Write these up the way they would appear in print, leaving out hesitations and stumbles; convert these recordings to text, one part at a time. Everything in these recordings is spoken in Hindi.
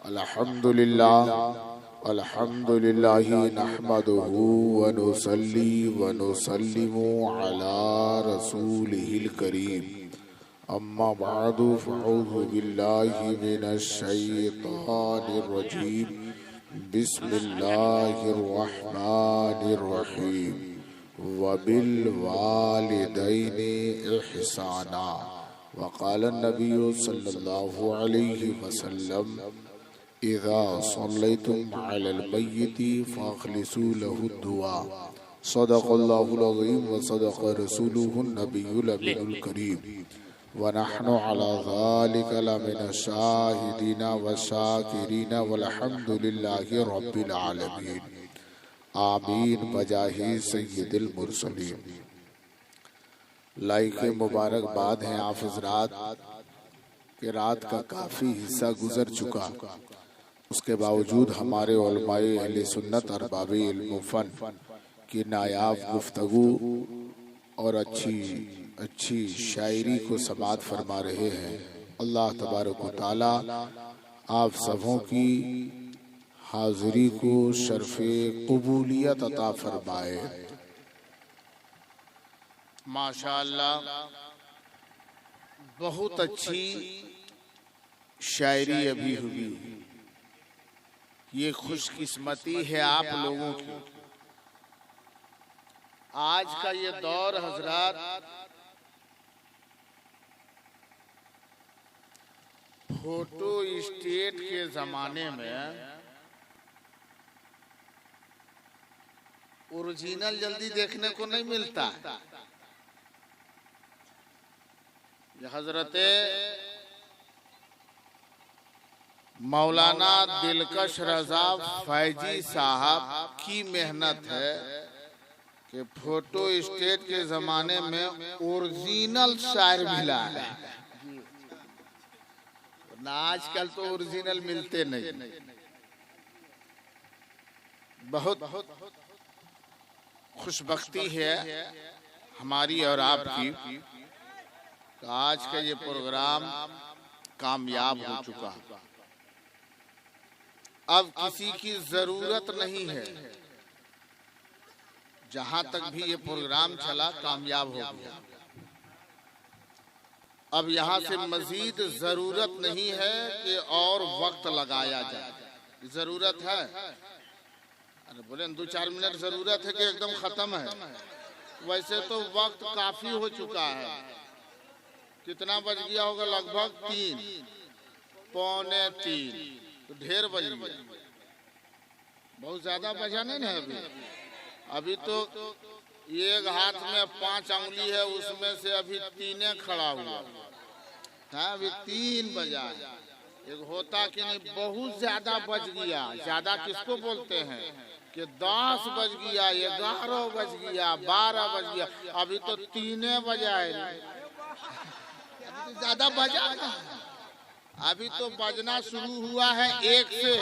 अल्हम्दुलिल्लाह नहमदुहु व नुसल्ली व नुसल्लिमु अला रसूलिहिल करीम। अम्मा बअदु फ़अऊज़ु बिल्लाहि मिनश शैतानिर रजीम। बिस्मिल्लाहिर रहमानिर रहीम। व बिल वालिदैनि इहसाना। व क़ाल नबिय्यु सल्लल्लाहु अलैहि वसल्लम इज़ा सल्लैतुम अलल मय्यिति फ़अख़लिसू लहु दुआ। सदक़ल्लाहुल अज़ीम व सदक़ रसूलुहुन नबियुल अमीनुल करीम। व नहनु अला ज़ालिका लमिन शाहिदीना व शाकिरीना वल्हम्दुलिल्लाहि रब्बिल आलमीन। आमीन बजाहि सय्यिदिल मुरसलीन। लाइक़ मुबारकबाद हैं आप हज़रात कि रात का काफ़ी हिस्सा गुजर चुका, उसके बावजूद हमारे उलमाए अहले सुन्नत और बाबे इल्म फ़न की नायाब गुफ्तगू और अच्छी शायरी को समाअत फरमा रहे हैं। अल्लाह तबारक व तआला आप सबों की हाज़िरी को शर्फ़े क़बूलियत अता फरमाए। माशाअल्लाह, बहुत अच्छी शायरी अभी हुई। ये खुशकिस्मती है आप लोगों की। आज का ये दौर हजरात फोटो स्टेट के जमाने में ओरिजिनल जल्दी देखने को नहीं मिलता। हजरते मौलाना दिलकश रजा फैजी साहब की मेहनत है कि फोटो स्टेट के जमाने में ओरिजिनल शायर मिला है। ना आजकल तो ओरिजिनल मिलते नहीं। बहुत खुशबख्ती है हमारी और आपकी कि आज का ये प्रोग्राम कामयाब हो चुका। अब किसी की जरूरत नहीं है, जहां तक भी ये प्रोग्राम चला कामयाब हो गया। अब यहाँ से मजीद जरूरत नहीं है कि और वक्त लगाया जाए। जरूरत है, अरे बोले 2-4 मिनट जरूरत है कि एकदम खत्म है। वैसे तो वक्त काफी हो चुका है। कितना बज गया होगा? लगभग 3, पौने 3, तो ढेर बज गया। बहुत ज्यादा बजा नहीं है अभी तो एक हाथ में 5 अंगुली है, उसमें से अभी 3 खड़ा हुआ है। अभी 3 बजा। एक होता कि नहीं, बहुत ज्यादा बज गया। ज्यादा किसको बोलते हैं कि 10 बज गया, 11 बज गया, 12 बज गया। अभी तो 3 बजा है। ज्यादा बजा, अभी तो बजना शुरू हुआ है 1 से,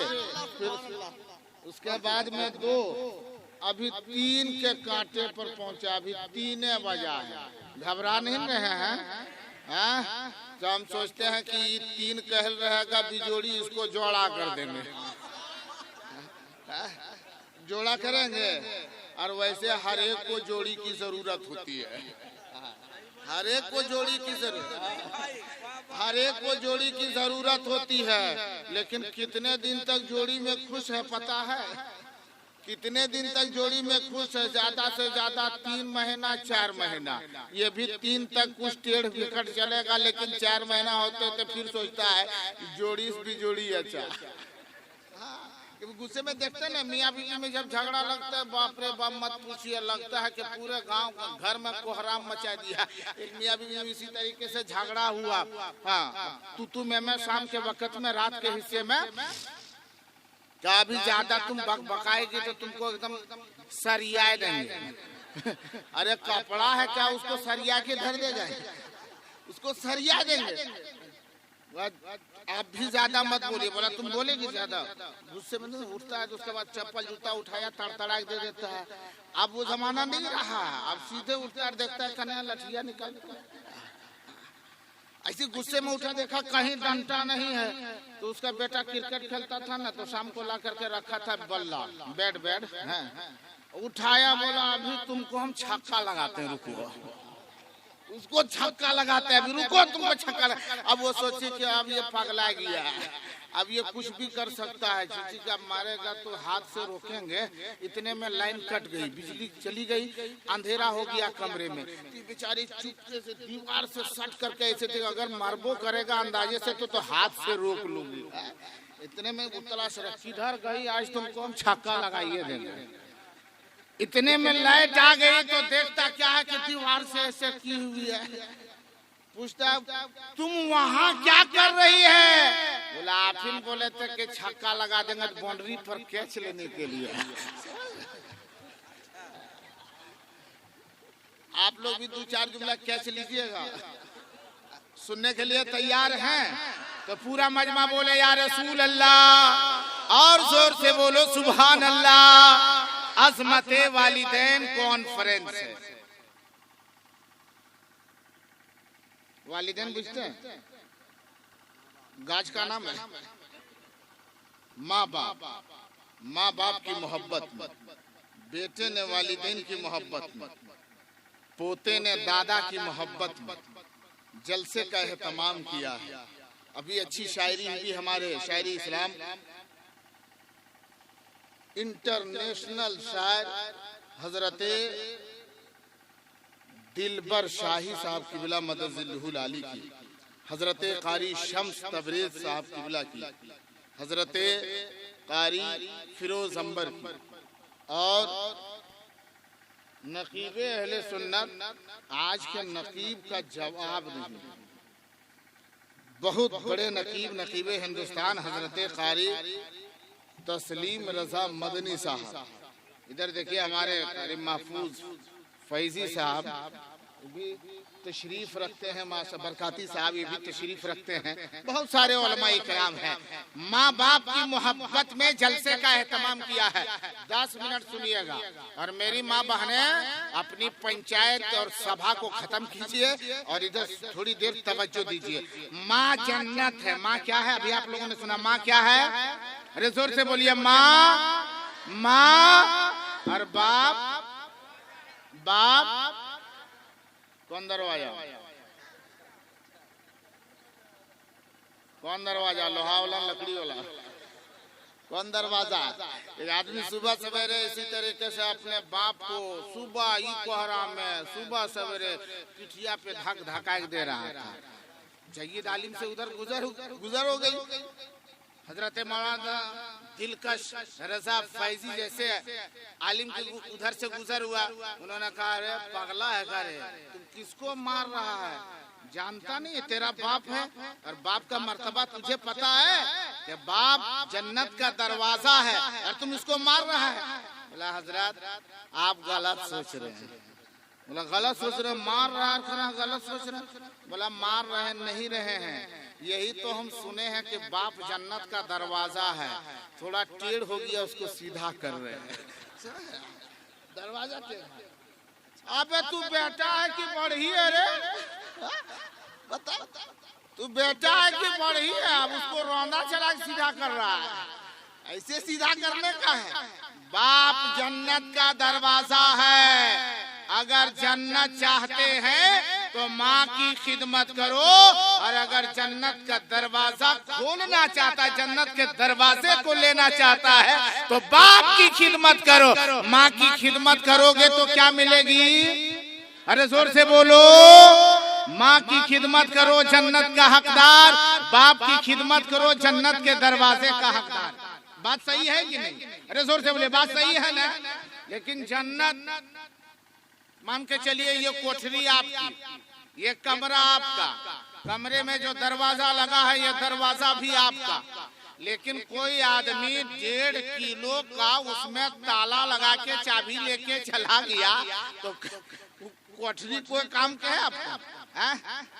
फिर उसके बाद में 2, अभी 3 के कांटे पर पहुंचा। अभी 3 बजा है। घबरा नहीं रहे हैं? तो हम सोचते हैं कि 3 कहल रहेगा बिजोड़ी, इसको जोड़ा कर देंगे। जोड़ा करेंगे। और वैसे हर एक को जोड़ी की जरूरत होती है। हर एक को जोड़ी की जरूरत होती है। लेकिन कितने दिन तक जोड़ी में खुश है पता है? कितने दिन तक जोड़ी में खुश है? ज्यादा से ज्यादा 3 महीना, 4 महीना। ये भी 3 तक कुछ टेढ़ विकट चलेगा, लेकिन 4 महीना होते तो फिर सोचता है जोड़ी भी जोड़ी अच्छा। गुस्से में देखते ना, मियाँ बीवी में जब झगड़ा लगता है, बाप रे बाप मत पूछिए, लगता है कि पूरे गांव घर में कोहराम मचा दिया। एक मियाँ बीवी में इसी तरीके से झगड़ा हुआ। हाँ, तू मैं शाम के वक्त में, रात के हिस्से में, क्या अभी ज्यादा तुम बकाएगी तो तुमको एकदम सरिया देंगे। अरे कपड़ा है क्या, उसको सरिया के धर दे जाए, उसको सरिया देंगे। आप भी ज्यादा मत बोलिए। बोला तुम बोलेगी ज्यादा, गुस्से में नहीं उठता है तो उसके बाद चप्पल जूता उठाया तड़तड़ा दे देता है। अब वो जमाना नहीं रहा। अब सीधे उठता है, देखता है कन्या लठिया निकालता है। ऐसे गुस्से में उठा, देखा कहीं डंडा नहीं है, तो उसका बेटा क्रिकेट खेलता था ना, तो शाम को ला करके रखा था बल्ला, बैट है, उठाया, बोला अभी तुमको हम छक्का लगाते हैं, रुको। उसको छक्का लगाते हैं, अभी रुको तुमको छक्का लगा। अब वो सोचे कि अब ये पगला गया है, अब ये कुछ भी कर सकता है, चीची का मारेगा तो हाथ से रोकेंगे। इतने में लाइन कट गई, बिजली चली गई, अंधेरा हो गया कमरे में। बेचारी चुपके से दीवार से सट करके ऐसे थे, अगर मारबो करेगा अंदाजे से तो हाथ से रोक लूंगी। इतने में उतला सर किधर गई, आज तुमको हम छक्का लगाइए देंगे। इतने में लाइट आ गई तो देखता क्या है कि दीवार से ऐसे की हुई है। पूछता तुम वहाँ क्या कर रही है? बोला आप ही बोले थे कि छक्का लगा देंगे बाउंड्री पर कैच लेने के लिए। आप लोग भी 2-4 जुमला कैच लीजिएगा, सुनने के लिए तैयार हैं? तो पूरा मजमा बोले या रसूल अल्लाह, और जोर से बोलो सुभान अल्लाह। अज़मते वालिदैन कॉन्फ्रेंस है। वालिदैन बुझते हैं? गाज का नाम है। माँ बाप की मोहब्बत में, बेटे ने वालिदैन की मोहब्बत में, पोते ने दादा की मोहब्बत में जलसे का एहतमाम किया है। अभी अच्छी शायरी हुई हमारे शायरी इस्लाम इंटरनेशनल शायर हजरते दिलबर शाही साहब किबला मदद आली की, हजरते कारी शम्स तबरेज साहब किबला की, हजरते कारी फिरोज अंबर की, और नकीबे अहले सुन्नत। आज के नकीब का जवाब नहीं, बहुत बड़े नकीबे हिंदुस्तान हजरते कारी तस्लीम रजा मदनी साहब। इधर देखिए हमारे कारी महफूज फैजी साहब भी तशरीफ रखते हैं, माशा बरकाती साहब ये भी तशरीफ रखते हैं। बहुत सारे उलमाए किराम हैं। माँ बाप की मोहब्बत में जलसे का एहतमाम किया है। 10 मिनट सुनिएगा। और मेरी माँ बहनें अपनी पंचायत और सभा को खत्म कीजिए और इधर थोड़ी देर तवज्जो दीजिए। माँ जन्नत है। माँ क्या है? अभी आप लोगों ने सुना माँ क्या है? अरे जोर से बोलिए माँ और बाप कौन दरवाजा? कौन दरवाजा? लोहा वाला लकड़ी वाला? कौन दरवाजा? एक आदमी सुबह सवेरे इसी तरीके से अपने बाप को सुबह ई कोहरा में सुबह सवेरे पिठिया पे धक्का दे रहा था। जय्यद आलिम से उधर गुजर हो गई। हजरत मौलाना दिलकश रजा फैजी जैसे आलिम के उधर से गुजर हुआ। उन्होंने कहा अरे पगला है का रे, तुम किसको मार रहा है? जानता नहीं तेरा बाप है और बाप का मर्तबा तुझे पता है कि बाप जन्नत का दरवाजा है और तुम इसको मार रहा है। बोला हजरत आप गलत सोच रहे हैं। बोला गलत सोच रहे, मार रहा है, गलत सोच रहे। बोला मार रहे नहीं रहे हैं, यही तो हम सुने हैं कि बाप जन्नत का दरवाजा है, थोड़ा टेढ़ हो गया उसको सीधा कर रहे हैं। दरवाजा अबे तू बेटा है कि बढ़ी है रे? बता तू बेटा है कि बढ़ी है? अब उसको रौंदा चला के सीधा कर रहा है। ऐसे सीधा करने का है। बाप जन्नत का दरवाजा है। अगर जन्नत चाहते हैं तो माँ की खिदमत करो, और अगर जन्नत का दरवाजा खोलना चाहता है, जन्नत के दरवाजे को लेना चाहता है तो बाप की खिदमत करो। माँ की खिदमत करोगे तो क्या मिलेगी? अरे जोर से बोलो। माँ की खिदमत करो जन्नत का हकदार, बाप की खिदमत करो जन्नत के दरवाजे का हकदार। बात सही है कि नहीं? अरे जोर से बोले बात सही है ना? लेकिन जन्नत मान के चलिए ये कोठरी आपकी, ये कमरा आपका, कमरे में जो दरवाजा लगा है ये दरवाजा भी आपका, लेकिन कोई आदमी 1.5 किलो का उसमें ताला लगा के चाबी लेके चला गया तो कोठरी कोई काम के है आपका?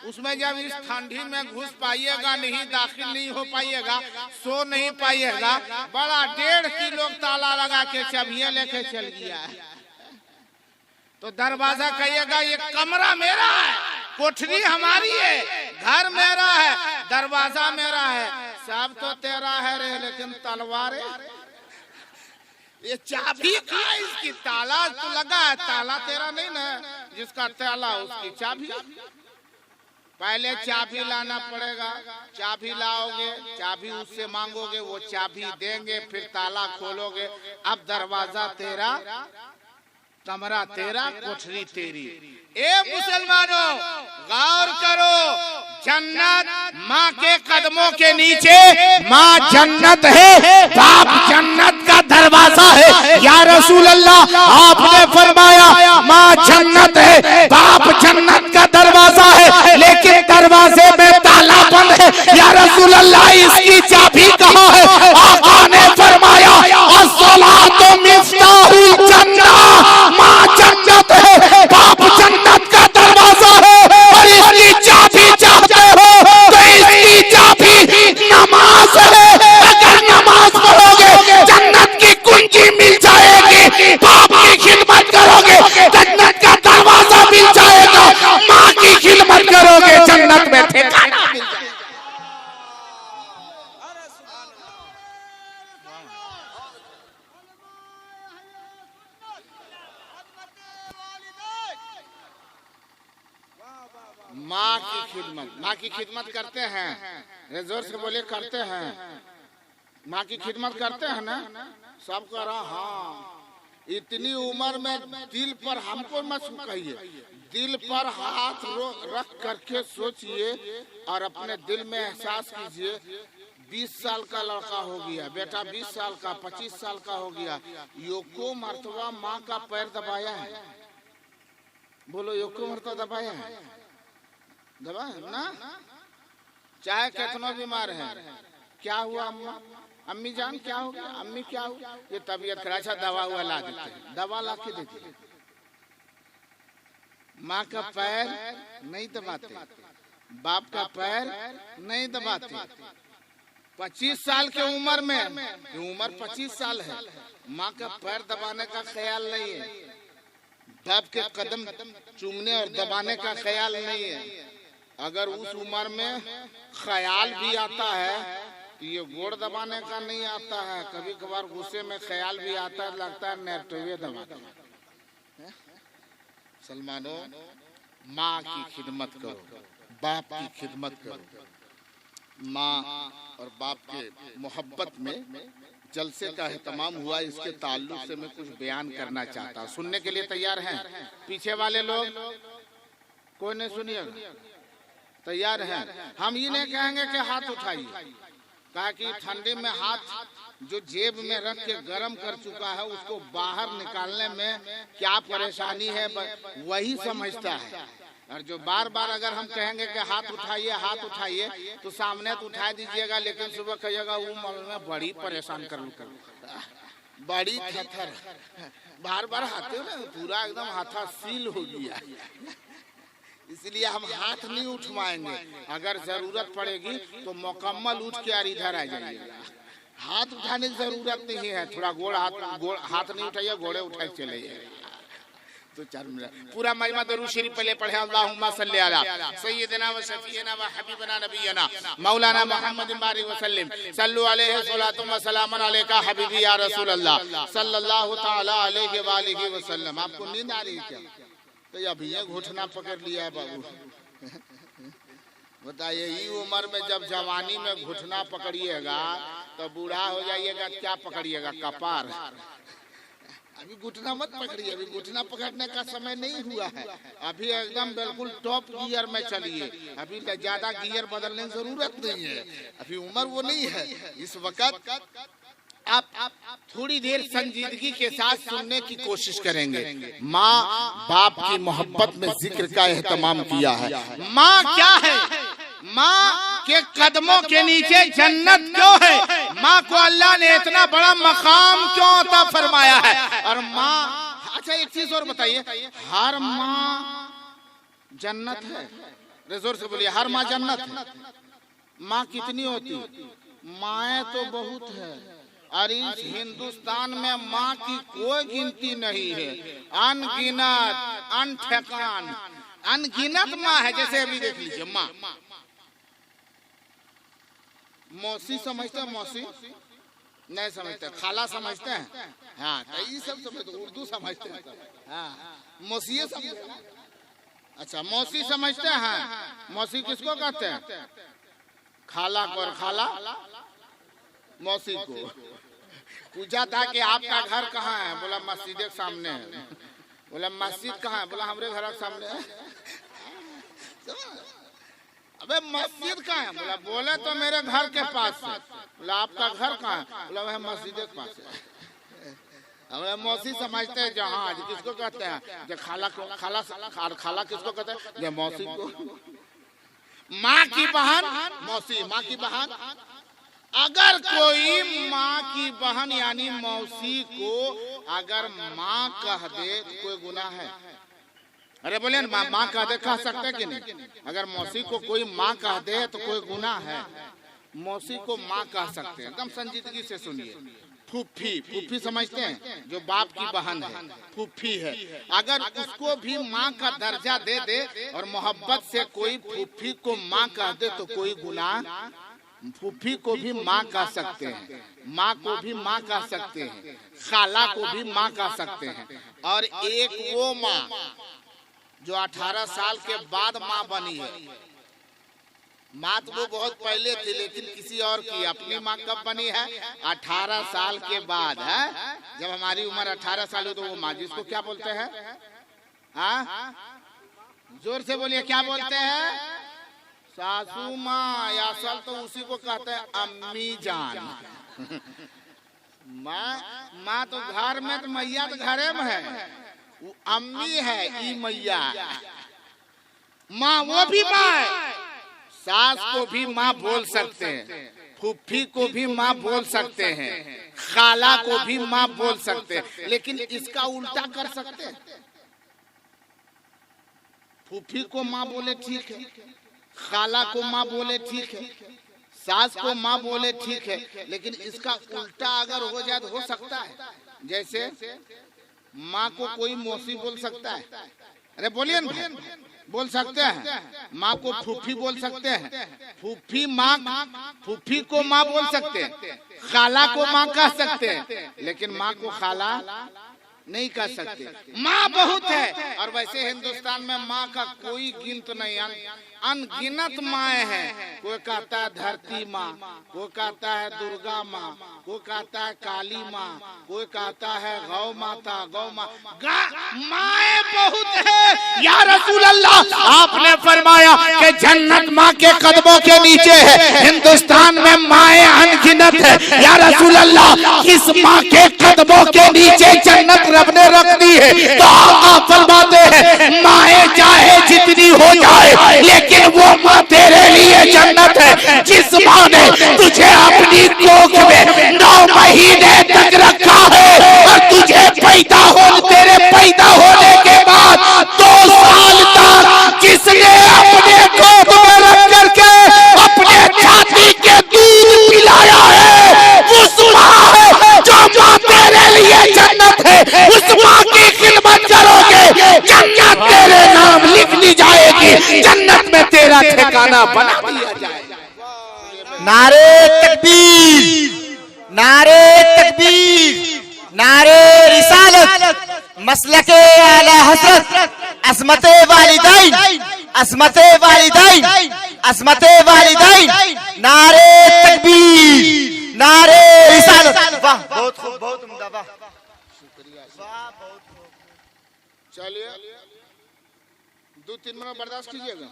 उसमें जब इस ठंडी में घुस पाइएगा नहीं, दाखिल नहीं हो पाइएगा, सो नहीं पाइएगा। बड़ा 1.5 किलो ताला लगा के चाबियां लेके चल गया है तो दरवाजा कहिएगा ये कमरा मेरा है। कोठरी हमारी है, घर मेरा है, दरवाजा मेरा है, सब तो तेरा है रे, लेकिन तलवार ये चाबी का इसकी ताला तो लगा है, ताला तेरा नहीं ना, जिसका ताला उसकी चाबी। पहले चाबी लाना पड़ेगा, चाबी लाओगे, चाबी उससे मांगोगे, वो चाबी देंगे, फिर ताला खोलोगे। अब दरवाजा तेरा, कमरा तेरा, कोठरी तेरी। ए मुसलमानों गौर करो, जन्नत माँ के कदमों के नीचे, माँ जन्नत है, बाप जन्नत का दरवाजा है। या रसूल अल्लाह आपने फरमाया माँ जन्नत है, बाप जन्नत का दरवाजा है, लेकिन दरवाजे में ताला बंद है। या रसूल अल्लाह इसकी चाबी कहाँ है? आका ने फरमाया अस्सलातु मिफ्ताहुल जन्नह, माँ जन्नत है, बाप जन्नत का दरवाजा है, और इसकी चाबी चाहते हो तो इसकी चाबी नमाज है। अगर नमाज पढ़ोगे जन्नत की कुंजी मिल जाएगी, बाप की खिदमत करोगे जन्नत का दरवाजा मिल जाएगा, माँ की खिदमत करोगे जन्नत में ठिकाना मिल जाएगा। माँ की खिदमत, माँ की खिदमत करते हैं, जोर से बोले करते हैं, माँ की खिदमत करते हैं ना, सब कर रहा। हाँ, इतनी उम्र में दिल पर, हमको मत कहिए, दिल पर हाथ रख करके सोचिए और अपने दिल में एहसास कीजिए, 20 साल का लड़का हो गया, बेटा 20 साल का, 25 साल का हो गया, योको मर्तबा माँ का पैर दबाया है? बोलो योको मर्तबा दबाया है? दबा ना, चाहे कितना बीमार है। क्या हुआ अम्मा, अम्मी जान क्या हो गया, अम्मी क्या हुआ, ये तबीयत खराब, अच्छा दवा हुआ ला देते, दवा ला के देते। माँ का पैर नहीं दबाते, बाप का पैर नहीं दबाते। 25 साल की उम्र में, उम्र 25 साल है, माँ का पैर दबाने का ख्याल नहीं है, बाप के कदम चूमने और दबाने का ख्याल नहीं है। अगर उस उम्र में ख्याल भी आता है तो ये गोड़ दबाने का नहीं आता है, कभी कभार गुस्से में ख्याल भी आता है, लगता है नेटवे दबाता है। सलमानो, माँ की खिदमत करो, बाप की खिदमत करो। माँ और बाप के मोहब्बत में जलसे का एहतमाम हुआ, इसके ताल्लुक से मैं कुछ बयान करना चाहता हूँ। सुनने के लिए तैयार हैं? पीछे वाले लोग कोई नहीं सुनिएगा, तैयार हैं? हम ये नहीं कहेंगे कि हाथ उठाइए, कहा कि ठंडी में हाथ जो जेब में रख के गर्म कर चुका है उसको बाहर निकालने में क्या परेशानी है वही समझता है। और जो बार बार अगर हम कहेंगे कि हाथ उठाइए, हाथ उठाइए, तो सामने तो उठा दीजिएगा, लेकिन सुबह कहिएगा वो में बड़ी परेशान कर बड़ी थर, बार बार हाथे ना पूरा एकदम हाथा सील हो गया, इसलिए हम हाथ नहीं उठवाएंगे। अगर जरूरत पड़ेगी तो मुकम्मल उठ के यार इधर आ जाइएगा, हाथ उठाने की जरूरत नहीं है। थोड़ा गोड़ हाथ नहीं उठाइए, घोड़े उठाए चले तो 4 मिनट पूरा मजमा दरूद शरीफ पहले पढ़े। अल्लाहुम्मा सल्ली अला सय्यिदना व शफीना व हबीबना नबियना मौलाना मुहम्मद बारिक व सल्लिम सल्लु अलैहि सलातु व सलामन अलैका हबीबी या रसूल अल्लाह सल्लल्लाहु तआला अलैहि व आलिहि व सल्लम। आपको नींद आ रही है क्या? तो अभी ये घुटना पकड़ लिया है बाबू, बताइए ये उम्र में जब जवानी में घुटना पकड़िएगा तो बूढ़ा हो जाइएगा, क्या पकड़िएगा? कपार। अभी घुटना मत पकड़िए, अभी घुटना पकड़ने का समय नहीं हुआ है, अभी एकदम बिल्कुल टॉप गियर में चलिए, अभी ज्यादा गियर बदलने की जरूरत नहीं है, अभी उम्र वो नहीं है। इस वक्त आप थोड़ी देर संजीदगी के साथ सुनने की कोशिश करेंगे। माँ बाप की मोहब्बत में जिक्र का एहतमाम किया है। माँ क्या है? माँ के कदमों के नीचे जन्नत क्यों है? माँ को अल्लाह ने इतना बड़ा मकाम क्यों अता फरमाया है? और माँ, अच्छा एक चीज और बताइए, हर माँ जन्नत है? जोर से बोलिए, हर माँ जन्नत है? माँ कितनी होती? माएँ तो बहुत है, और इस हिंदुस्तान में माँ की कोई गिनती नहीं है, अनगिनत, अनठेकान। अनगिनत माँ है। जैसे अभी देख लीजिए माँ, मौसी समझते हैं? मौसी नहीं समझते, खाला समझते हैं? हाँ, तो ये सब समझते, उर्दू समझते हैं। हाँ, मौसी समझते। अच्छा, मौसी समझते हैं? मौसी किसको कहते हैं? खाला को। और खाला मौसी को। पूछा था कि आपका घर कहाँ है? बोला मस्जिद के सामने है। बोला मस्जिद कहाँ है? बोला हमारे घर के सामने है। अबे मस्जिद कहाँ है? बोला बोले तो मेरे घर के पास है। बोला आपका घर कहाँ है? बोला वह मस्जिद के पास है। हमें मौसी समझते हैं जहाँ, किसको कहते हैं? जो खाला को। खाला किसको कहते हैं? जो मौसी को। माँ की बहन मौसी, माँ की बहन। अगर कोई माँ की बहन यानी मौसी को अगर माँ कह दे तो कोई गुनाह है? अरे बोले माँ कह दे, कह सकते कि नहीं? अगर मौसी को कोई माँ कह दे तो कोई गुनाह है? मौसी को माँ कह सकते हैं। एकदम संजीदगी से सुनिए। फूफी, फूफी समझते हैं? जो बाप की बहन है, फूफी है। अगर उसको भी माँ का दर्जा दे दे और मोहब्बत से कोई फूफी को माँ कह दे तो कोई गुनाह? फूफी को भी माँ कह सकते हैं, माँ को भी माँ कह सकते हैं, खाला को भी माँ कह सकते हैं। और एक वो माँ जो 18 साल के बाद माँ बनी है। माँ तो वो बहुत पहले थी, लेकिन किसी और की। अपनी माँ कब बनी है? 18 साल के बाद है। जब हमारी उम्र 18 साल हो तो वो माँ, जिसको क्या बोलते हैं? हाँ, जोर से बोलिए, क्या बोलते हैं? सासू माँ, या असल तो उसी को कहते हैं अम्मी जान। माँ तो घर में, तो मैया तो घरे में है, वो अम्मी है, ई मैया। माँ वो भी माँ है। सास को भी माँ बोल सकते हैं, फूफी को भी माँ बोल सकते हैं, खाला को भी माँ बोल सकते हैं। लेकिन इसका उल्टा कर सकते हैं। फूफी को माँ बोले ठीक है, खाला को माँ बोले ठीक है, सास को माँ बोले ठीक है, लेकिन इसका उल्टा अगर हो जाए तो हो सकता है। जैसे माँ को कोई मौसी बोल सकता है। अरे बोलिए ना, बोल सकते हैं। माँ को फूफी बोल सकते हैं, फूफी माँ, फूफी को माँ बोल सकते हैं, खाला को माँ कह सकते हैं, लेकिन माँ को खाला नहीं कह सकते। माँ बहुत है। और वैसे हिंदुस्तान में माँ का कोई गिनत नहीं, अनगिनत माएँ हैं। कोई कहता है धरती माँ, कोई कहता है दुर्गा माँ, कोई कहता है काली माँ, कोई कहता है गौ माता, गौ माँ। माएँ बहुत है। या रसूल अल्लाह, आपने फरमाया कि जन्नत माँ के कदमों के नीचे है। हिंदुस्तान में माएँ अनगिनत है। या रसूल अल्लाह, किस माँ के कदमों के नीचे जन्नत रब ने रख दी है? तो आप फरमाते हैं माएँ चाहे जितनी हो जाए, लेकिन वो माँ तेरे लिए जन्नत है। जिस माँ ने तुझे अपनी कोख में 9 महीने तक रखा है और तुझे तेरे पैदा होने के बाद 2 साल तक जिसने अपने गोद में रख करके अपने छाती के दूध पिलाया है, उस माँ है जो माँ तेरे लिए जन्नत है। उस माँ की खिदमत करोगे, जन्नत तेरे नाम लिख ली जाएगी, जन्नत में तेरा ठिकाना बना दिया जाएगा। नारे तकबीर, नारे तकबीर, नारे रिसालत, मसलके आला हज़रत, असमते वालिदैन, असमते वालिदैन, असमते वालिदैन। नारे तकबीर, नारे रिसालत। वाह, बहुत खूब, बहुत उम्दा, वाह, शुक्रिया। चलिए 2-3 मिनट बर्दाश्त कीजिएगा,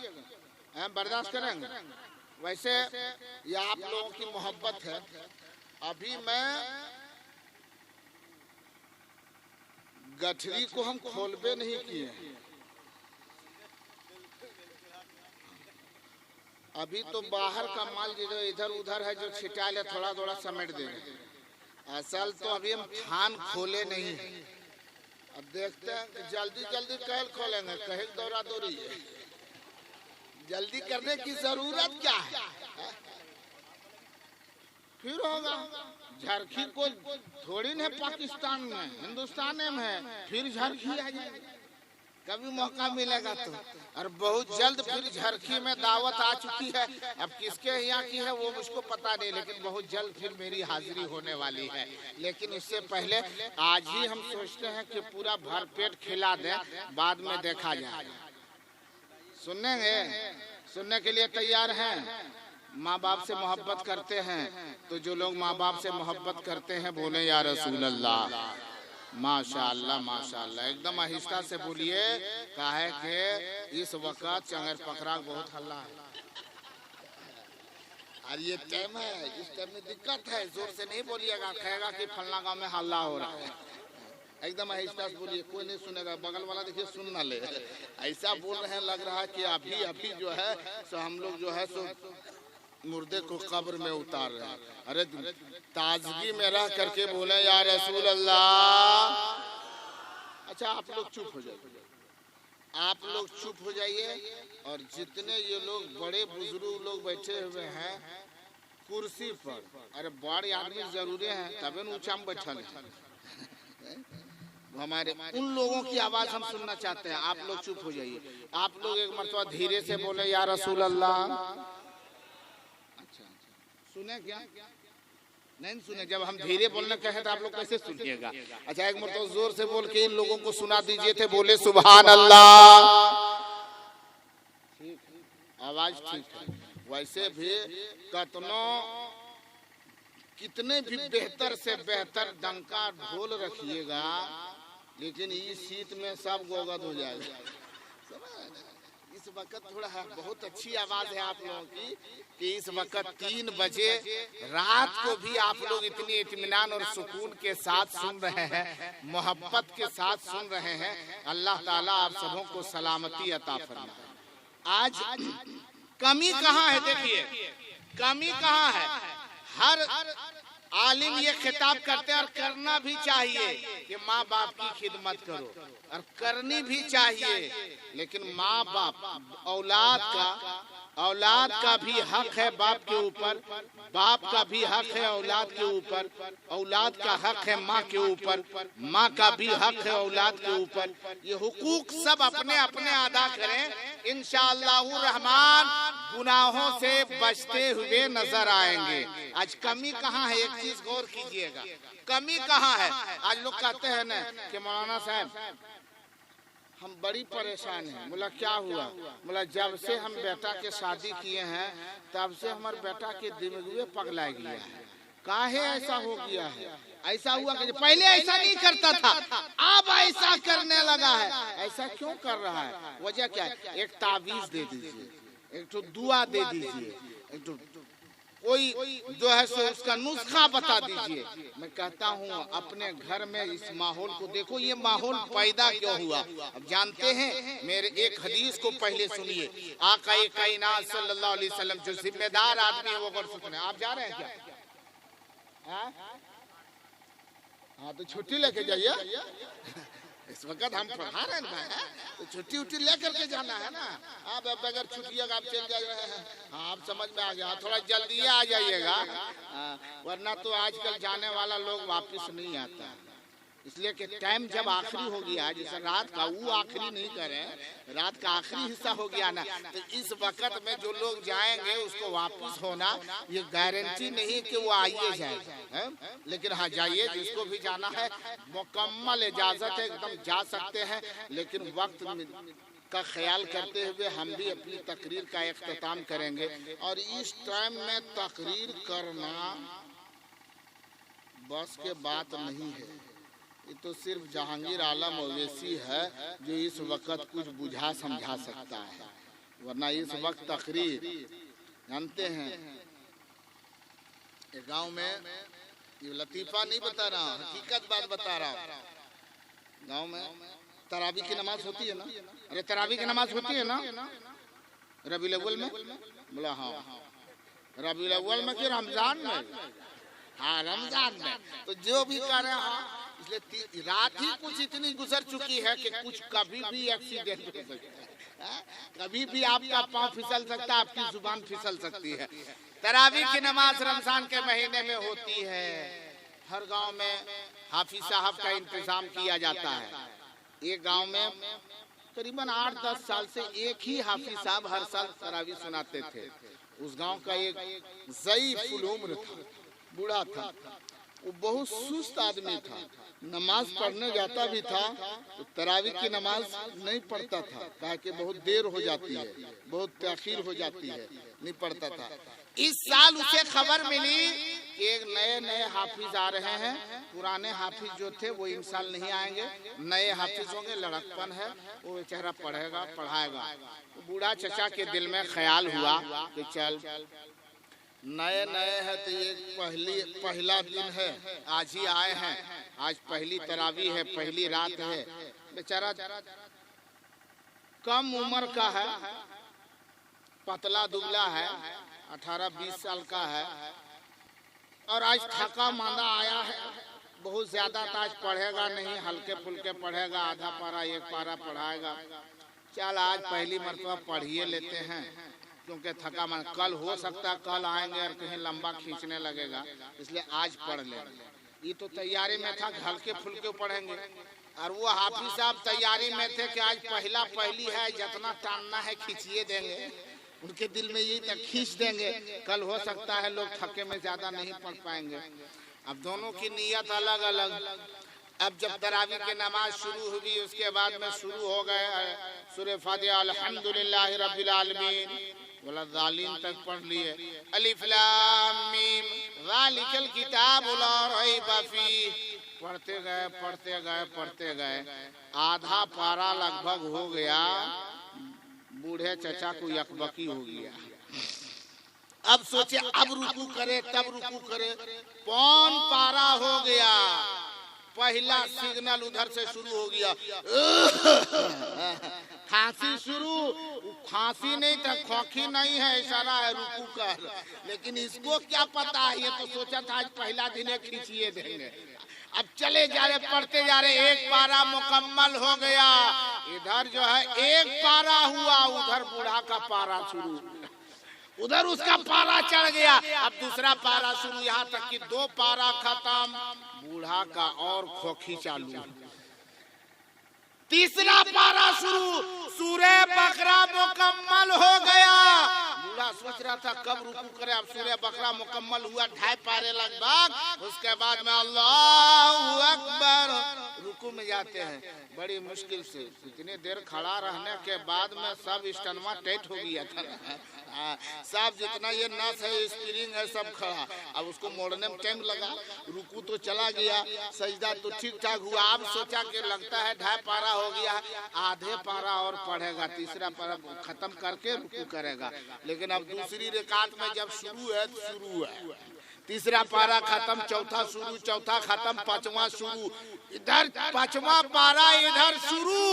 हम बर्दाश्त करेंगे। वैसे ये आप लोगों की मोहब्बत है। अभी मैं गठरी को हम खोलबे नहीं किए, अभी तो बाहर का माल जो इधर उधर है, जो छिटाल है, थोड़ा थोड़ा समेट देंगे। असल तो अभी हम थान खोले नहीं। अब देखते हैं कि जल्दी जल्दी कैल खोलेंगे, कहीं दौरा दौरी है। जल्दी करने की जरूरत क्या है? फिर होगा। झरखी को थोड़ी न पाकिस्तान में, हिंदुस्तान में है, फिर झरखी आ जाएगी। कभी मौका मिलेगा तो। और बहुत जल्द फिर झरखी में दावत आ चुकी है, अब किसके यहाँ की है वो मुझको पता नहीं, लेकिन बहुत जल्द फिर मेरी हाजिरी होने वाली है। लेकिन इससे पहले आज ही हम सोचते हैं कि पूरा भरपेट खिला दें, बाद में देखा जाए। सुनने के लिए तैयार हैं? माँ बाप से मोहब्बत करते हैं तो जो लोग माँ बाप से मोहब्बत करते हैं बोले या रसूल अल्लाह। माशाअल्लाह माशाअल्लाह, एकदम आहिस्ता से बोलिए, काहे के इस वक्त चंगर पकड़ा बहुत हल्ला है और ये टाइम है, इस टाइम में दिक्कत है। जोर से नहीं बोलिएगा, कहेगा कि फलना गांव में हल्ला हो रहा है। एकदम आहिस्ता से बोलिए, कोई नहीं सुनेगा। बगल वाला देखिए सुन ना ले, ऐसा बोल रहे हैं लग रहा है कि अभी जो है सो हम लोग जो है सो मुर्दे को कब्र में उतार रहे हैं। अरे ताजगी में रह करके बोले या रसूल अल्लाह। अच्छा आप लोग चुप हो जाइए, आप लोग चुप हो जाइए। और जितने ये लोग बड़े बुजुर्ग लोग बैठे हुए हैं कुर्सी पर, अरे बड़े आदमी जरूरी है तबे न ऊंचा में बैठल है। हमारे उन लोगों की आवाज हम सुनना चाहते हैं। आप लोग चुप हो जाइए। आप लोग एक मरतबा धीरे से बोले या रसूल अल्लाह। सुने क्या? नहीं सुने। जब हम धीरे बोलने कहे तो आप लोग कैसे सुनिएगा? अच्छा एक मरतबा जोर से बोल के इन लोगों को सुना दीजिए थे, बोले सुभान अल्लाह। ठीक, आवाज ठीक है। वैसे भी कितने भी बेहतर से बेहतर डंका ढोल रखिएगा, लेकिन इस सीट में सब गोगद हो जाएगा। इस वक्त थोड़ा है, बहुत अच्छी आवाज है आप लोगों की कि इस वक्त 3 बजे रात को भी आप लोग इतनी इत्मीनान और सुकून के साथ सुन रहे हैं, मोहब्बत के साथ सुन रहे हैं। अल्लाह ताला आप सबों को सलामती अता फरमाए। आज कमी कहाँ है? देखिए कमी कहाँ है। हर आलिम ये खिताब करते हैं और करना भी चाहिए कि माँ बाप की खिदमत करो, और करनी भी चाहिए। लेकिन माँ बाप औलाद का भी हक है बाप के ऊपर, बाप का भी हक है औलाद के ऊपर, औलाद का हक है माँ के ऊपर, माँ का भी हक है औलाद के ऊपर। ये हुकूक सब अपने अपने अदा करें, इंशाअल्लाह रहमान गुनाहों से बचते हुए नजर आएंगे। आज कमी कहाँ है? एक चीज गौर कीजिएगा, कमी कहाँ है? आज लोग कहते हैं ना कि मौलाना साहब हम बड़ी परेशान हैं। बोला क्या हुआ? बोला जब से हम बेटा के शादी किए हैं तब से हमारे बेटा के दिमाग पगला गया है। काहे ऐसा हो गया है? ऐसा हुआ कि पहले ऐसा नहीं करता था, अब ऐसा करने लगा है। ऐसा क्यों कर रहा है? वजह क्या है? एक तावीज दे दीजिए, एक तो दुआ दे दीजिए, एक तो कोई जो है सो उसका नुस्खा बता दीजिए। मैं कहता हूँ अपने घर में इस माहौल को देखो, ये माहौल पैदा क्यों हुआ? अब जानते हैं, मेरे एक हदीस को पहले सुनिए। आका कायनात सल्लल्लाहु अलैहि वसल्लम जो जिम्मेदार आदमी है वो गौर से सुने। आप जा रहे हैं क्या? हाँ तो छुट्टी लेके जाइए। इस वक्त हम पढ़ा रहे हैं तो छुट्टी उट्टी लेकर के जाना है ना। आप बगैर छुट्टी आप चल जा रहे हैं। हाँ आप समझ में आ गया, थोड़ा जल्दी आ जाइएगा, वरना तो आजकल जाने वाला लोग वापस नहीं आता। इसलिए कि टाइम जब आखिरी हो गया, जैसे रात का वो आखिरी नहीं करें, रात का आखिरी हिस्सा हो गया ना, तो इस वक्त में जो लोग जाएंगे उसको वापस होना ये गारंटी नहीं कि वो आइए जाए। लेकिन हाँ जाइए, जिसको भी जाना है मुकम्मल इजाजत है, एकदम जा सकते हैं। लेकिन वक्त का ख्याल करते हुए हम भी अपनी तकरीर का इख्तिताम करेंगे। और इस टाइम में तकरीर करना बस के बात नहीं है। ये तो सिर्फ जहांगीर आलम ओवैसी है जो इस वक्त कुछ बुझा समझा सकता है, वरना इस वक्त तकरीर जानते हैं। एक गांव में, ये लतीफा नहीं बता रहा, हकीकत बात बता रहा हूँ। गांव में तरावी की नमाज होती है ना? अरे तरावी की नमाज होती है ना रबीउल अव्वल में? बोला हाँ। रबीउल अव्वल में कि रमजान में? हाँ रमजान में। तो जो भी कर रहे हैं, इसलिए रात ही कुछ इतनी गुजर चुकी है कि कुछ कभी भी एक्सीडेंट हो सकता है, कभी भी आपका पांव फिसल सकता है, आपकी जुबान फिसल सकती है। तरावीह की नमाज रमजान के महीने में होती है। हर गांव में हाफिज साहब का इंतजाम किया जाता है। एक गांव में करीबन 8-10 साल से एक ही हाफिज साहब हर साल तरावी सुनाते थे। उस गांव का एक ज़ईफ उम्र था, बूढ़ा था, वो बहुत सुस्त आदमी था, नमाज पढ़ने जाता भी था तो तरावी की नमाज नहीं पढ़ता था, कहा कि बहुत देर हो जाती है, बहुत ताखीर हो जाती है, नहीं पढ़ता था। इस साल उसे खबर मिली कि एक नए हाफिज आ रहे हैं, पुराने हाफिज जो थे वो इन साल नहीं आएंगे, नए हाफिज होंगे, लड़कपन है, वो बेचारा पढ़ेगा पढ़ाएगा। तो बूढ़ा चचा के दिल में ख्याल हुआ कि चल नए है तो ये पहला दिन है, आज ही आए हैं, आज पहली तरावी है, पहली रात है, बेचारा कम उम्र का है, पतला दुबला है, 18-20 साल का है, और आज थका मांदा आया है, बहुत ज्यादा तो आज पढ़ेगा नहीं, हल्के फुल्के पढ़ेगा, आधा पारा एक पारा पढ़ाएगा। चल आज पहली मरतबा पढ़िए लेते हैं, क्योंकि थका मन, कल हो सकता कल आएंगे और कहीं लंबा खींचने लगेगा, इसलिए आज पढ़ ले। ये तो तैयारी में था, हल्के फुल्के पढ़ेंगे, और वो हाफिज साहब तैयारी में थे कि आज पहली है, जितना टानना है खींचिए देंगे, उनके दिल में यही था खींच देंगे, कल हो सकता है लोग थके में ज्यादा नहीं पढ़ पाएंगे। अब दोनों की नीयत अलग अलग। अब जब तरावी की नमाज शुरू हुई, उसके बाद में शुरू हो गए सूरह फातिहा, अल्हम्दुलिल्लाह रब्बिल आलमीन वला ज़ालिन तक पढ़ लिए, अलिफ लाम मीम ज़ालिकल किताबु ला रैब फीह, पढ़ते गए, आधा पारा लगभग हो गया, बूढ़े चचा को यकबकी हो गया। अब सोचे अब रुकू करे तब रुकू करे, पौन पारा हो गया, पहला सिग्नल उधर से शुरू हो गया, खांसी शुरू, खांसी नहीं था, खोखी नहीं है, इशारा है रुकू कर, लेकिन इसको क्या पता है, ये तो सोचा था आज पहला दिन है खींचिए देंगे। अब चले जा रहे, पढ़ते जा रहे, एक पारा मुकम्मल हो गया, इधर जो है एक पारा हुआ, उधर बूढ़ा का पारा शुरू, उधर उसका पारा चढ़ गया, अब दूसरा पारा शुरू, यहाँ तक कि 2 पारा खत्म, बूढ़ा का और खोखी चालू, तीसरा पारा शुरू, सूरह बकरा मुकम्मल हो गया, बूढ़ा सोच रहा था कब रुकू करे, अब सूरह बकरा मुकम्मल हुआ, 2.5 पारे लगभग, उसके बाद में अल्लाहू अकबर, रुकू में जाते हैं, बड़ी मुश्किल से, इतनी देर खड़ा रहने के बाद में सब स्टनमा टाइट हो गया था, सब जितना ये नस है, स्प्रिंग है, सब खड़ा, अब उसको मोड़ने में टाइम लगा, रुकू तो चला गया, सजदा तो ठीक ठाक हुआ, अब सोचा कि लगता है 2.5 पारा हो गया, आधे पारा और पढ़ेगा, तीसरा पारा खत्म करके रुकू करेगा, लेकिन अब दूसरी रकात में जब शुरू है, तीसरा पारा खत्म, चौथा शुरू, चौथा खत्म, 5वां शुरू, इधर 5वां पारा इधर शुरू,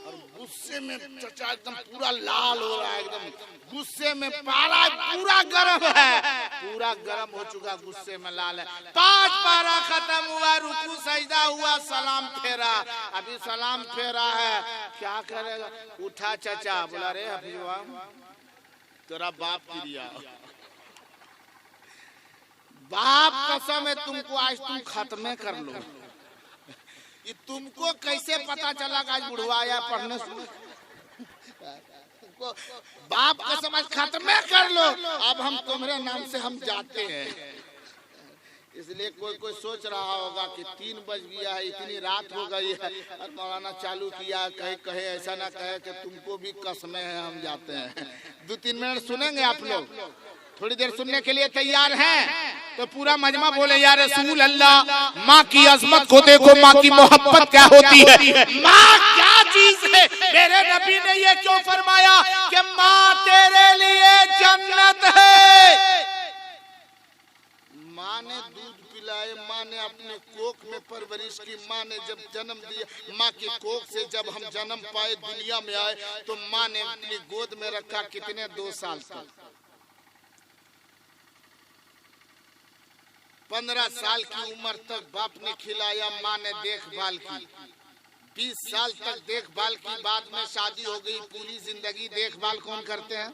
और गुस्से में चचा एकदम पूरा लाल हो रहा है, एकदम गुस्से में, पारा पूरा गर्म है, पूरा गर्म हो चुका, गुस्से में लाल है। 5 पारा खत्म हुआ, रुकू सजदा हुआ, सलाम फेरा, अभी सलाम फेरा है, क्या करेगा, उठा चचा, बोला रे हफीजुआ तेरा बाप गिरिया, बाप कसम है तुमको आज तुम खत्मे कर लो, ये तुमको कैसे पता चला आज बुढ़वा आया पढ़ने से, बाप कसम आज खत्मे कर लो, अब हम तुम्हारे नाम से हम जाते हैं। इसलिए कोई सोच रहा होगा कि 3 बज गया है, इतनी रात हो गई है, और मौलाना चालू किया, कहे ऐसा ना कहे कि तुमको भी कसमें हैं हम जाते हैं। 2-3 मिनट सुनेंगे आप लोग, थोड़ी देर सुनने के लिए तैयार हैं तो पूरा मजमा बोले या रसूल अल्लाह, माँ की अजमत को देखो, माँ की मोहब्बत क्या होती है, माँ क्या चीज है, मेरे नबी ने ये क्यों फरमाया कि माँ तेरे लिए जन्नत है। माँ ने दूध पिलाए, माँ ने अपने कोख में परवरिश की, माँ ने जब जन्म दिया, माँ की कोख से जब हम जन्म पाए दुनिया में आए तो माँ ने अपनी गोद में रखा, कितने 2 साल तक, 15 साल की उम्र तक बाप ने खिलाया, माँ ने देखभाल की, 20 साल तक देखभाल की, बाद में शादी हो गई, पूरी जिंदगी देखभाल कौन करते हैं,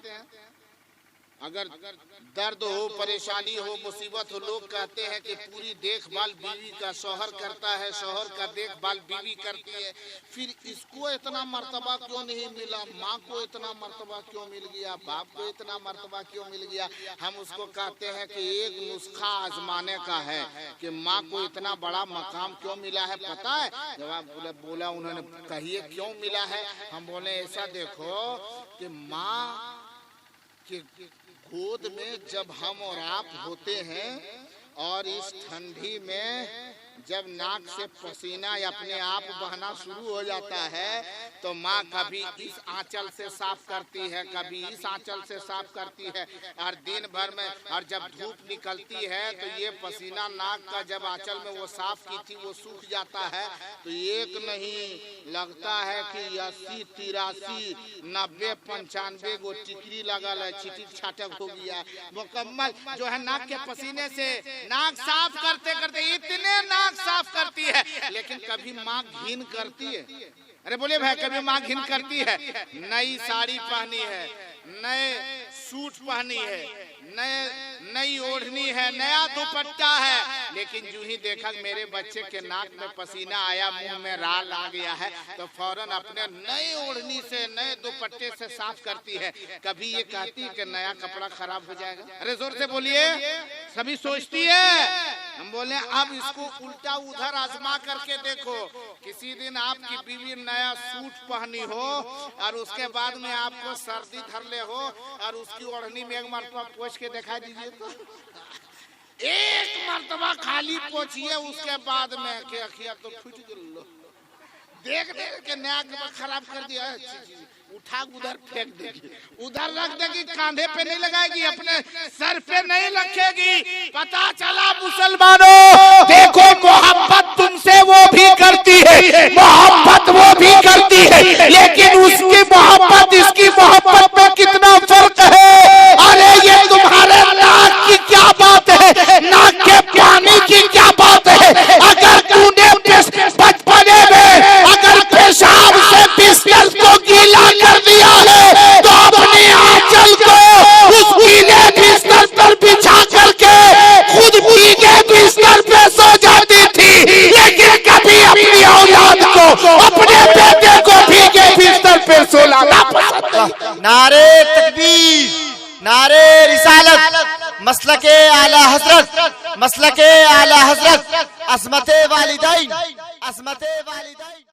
अगर दर्द हो, परेशानी हो, मुसीबत हो, लोग कहते हैं कि पूरी देखभाल बीवी का शौहर करता है, शौहर का देखभाल बीवी करती है। फिर इसको इतना मर्तबा क्यों नहीं मिला, माँ को इतना मर्तबा क्यों मिल गया, बाप को इतना मर्तबा क्यों मिल गया? हम उसको कहते हैं कि एक नुस्खा आजमाने का है कि माँ को इतना बड़ा मकाम क्यों मिला है, पता है? जवाब बोला उन्होंने, कहिए क्यों मिला है? हम बोले ऐसा देखो कि माँ के गोद में जब हम और आप होते हैं और इस ठंडी में जब नाक से पसीना अपने आप बहना शुरू हो जाता है तो माँ कभी इस आंचल से साफ करती है, कभी इस आंचल से साफ करती है, और दिन भर में और जब धूप निकलती है तो ये पसीना नाक का जब आंचल में वो साफ की थी वो सूख जाता है। तो एक नहीं लगता है कि 80, 83, 90, 95 गो टिकरी लगल है, छिटिक छाटक हो गया मुकम्मल जो है नाक के पसीने से नाक साफ करते करते इतने नाक साफ करती है। लेकिन कभी माँ घिन करती है? अरे बोले भाई, कभी माँ घिन करती है? नई साड़ी पहनी है, नए सूट पहनी है, नई ओढ़नी है, नया दुपट्टा है, लेकिन जो ही देखा मेरे बच्चे के नाक में पसीना आया, मुंह में राल आ गया है, तो फौरन अपने नए ओढ़नी से, नए दुपट्टे से साफ करती है। कभी ये कहती है कि नया कपड़ा खराब हो जाएगा? अरे जोर से बोलिए, सभी सोचती है। हम बोले अब इसको उल्टा उधर आजमा करके देखो। किसी दिन आपकी बीवी नया सूट पहनी हो और उसके बाद में आपको सर्दी धर ले हो और उसकी ओढ़नी में एक मरतबा पोंछ के दिखा दीजिए तो एक मरतबा खाली पोंछिए, उसके बाद में के अखिया तो फूट लो, देख देख के नया कपड़ा खराब कर दिया, उठा उधर फेंक देगी, उधर रख देगी, कांधे पे नहीं लगाएगी, अपने सर पे नहीं रखेगी। पता चला मुसलमानों, देखो मोहब्बत तुमसे वो भी करती है, मोहब्बत वो भी करती है, लेकिन उसकी मोहब्बत इसकी मोहब्बत में कितना फर्क है। अरे ये तुम्हारे नाक की क्या बात है, नाक के पानी की क्या बात है? अगर तूने बचपने में अगर पेशाब से बिस्तर को गीला कर दिया है तो अपने आंचल को उस गीले बिस्तर पर बिछा करके खुद भीगे बिस्तर पे सो जाती थी, लेकिन कभी अपनी औलाद को, अपने बेटे को भीगे बिस्तर पे सोलाना पसंद नहीं। नारे तकबीर, नारे रिसालत, मसलके आला हजरत, मसलके आला हजरत, असमते वालिदैन, असमते वालिदैन।